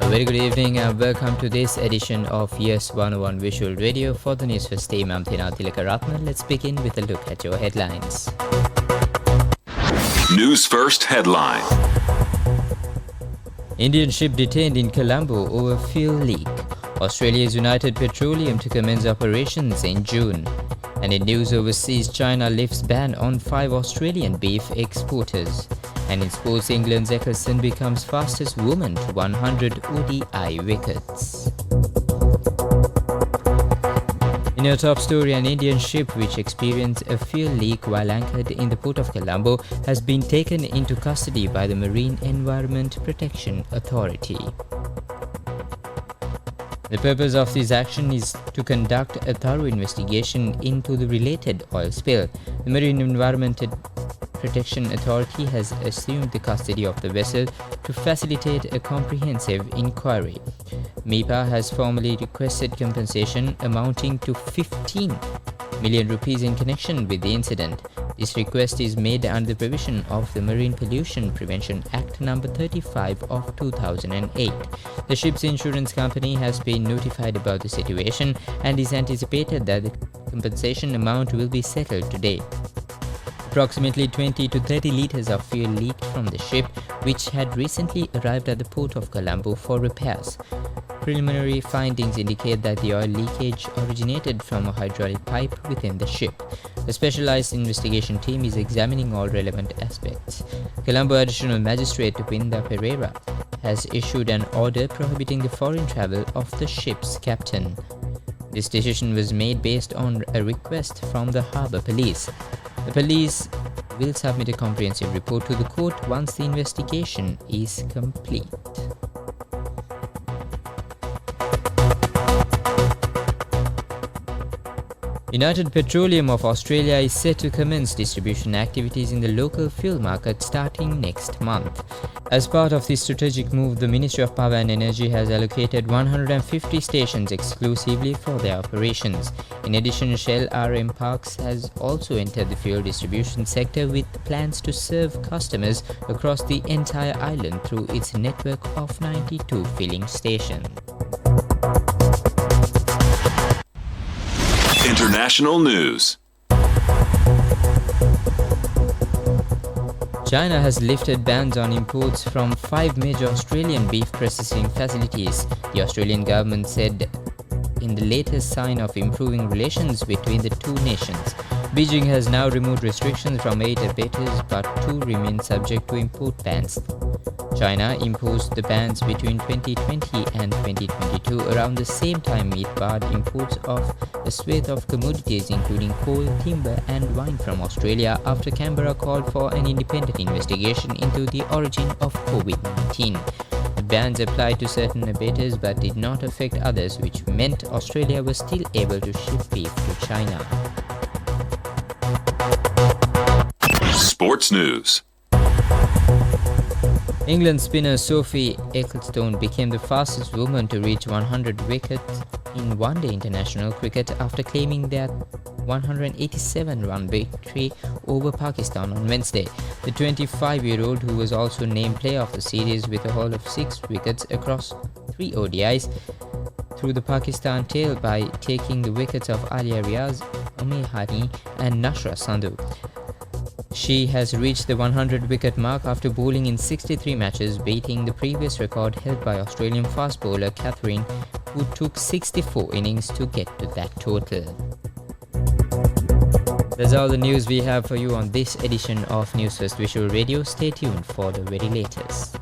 A very good evening and welcome to this edition of YES101 Visual Radio. For the Newsfirst team, I'm Tilakaratna. Let's begin with a look at your headlines. Newsfirst headline. Indian ship detained in Colombo over fuel leak. Australia's United Petroleum to commence operations in June. And in news overseas, China lifts ban on 5 Australian beef exporters. And in sports, England's Eccleston becomes fastest woman to 100 ODI wickets. In our top story, an Indian ship which experienced a fuel leak while anchored in the port of Colombo has been taken into custody by the Marine Environment Protection Authority. The purpose of this action is to conduct a thorough investigation into the related oil spill. The Marine Environment Protection Authority has assumed the custody of the vessel to facilitate a comprehensive inquiry. MIPA has formally requested compensation amounting to 15 million rupees in connection with the incident. This request is made under the provision of the Marine Pollution Prevention Act No. 35 of 2008. The ship's insurance company has been notified about the situation and is anticipated that the compensation amount will be settled today. Approximately 20 to 30 litres of fuel leaked from the ship, which had recently arrived at the port of Colombo for repairs. Preliminary findings indicate that the oil leakage originated from a hydraulic pipe within the ship. A specialized investigation team is examining all relevant aspects. Colombo Additional Magistrate Winda Pereira has issued an order prohibiting the foreign travel of the ship's captain. This decision was made based on a request from the Harbour Police. The police will submit a comprehensive report to the court once the investigation is complete. United Petroleum of Australia is set to commence distribution activities in the local fuel market starting next month. As part of this strategic move, the Ministry of Power and Energy has allocated 150 stations exclusively for their operations. In addition, Shell RM Parks has also entered the fuel distribution sector with plans to serve customers across the entire island through its network of 92 filling stations. International news. China has lifted bans on imports from 5 major Australian beef processing facilities, the Australian government said in the latest sign of improving relations between the two nations. Beijing has now removed restrictions from 8 abattoirs, but 2 remain subject to import bans. China imposed the bans between 2020 and 2022. Around the same time, it barred imports of a swathe of commodities including coal, timber and wine from Australia after Canberra called for an independent investigation into the origin of COVID-19. The bans applied to certain abattoirs but did not affect others, which meant Australia was still able to ship beef to China. Sports news. England spinner Sophie Ecclestone became the fastest woman to reach 100 wickets in one-day international cricket after claiming their 187-run victory over Pakistan on Wednesday. The 25-year-old, who was also named player of the series with a haul of 6 wickets across 3 ODIs, threw the Pakistan tail by taking the wickets of Alia Riaz, Ume Hani and Nashra Sandhu. She has reached the 100-wicket mark after bowling in 63 matches, beating the previous record held by Australian fast bowler Catherine, who took 64 innings to get to that total. That's all the news we have for you on this edition of Newsfirst Visual Radio. Stay tuned for the very latest.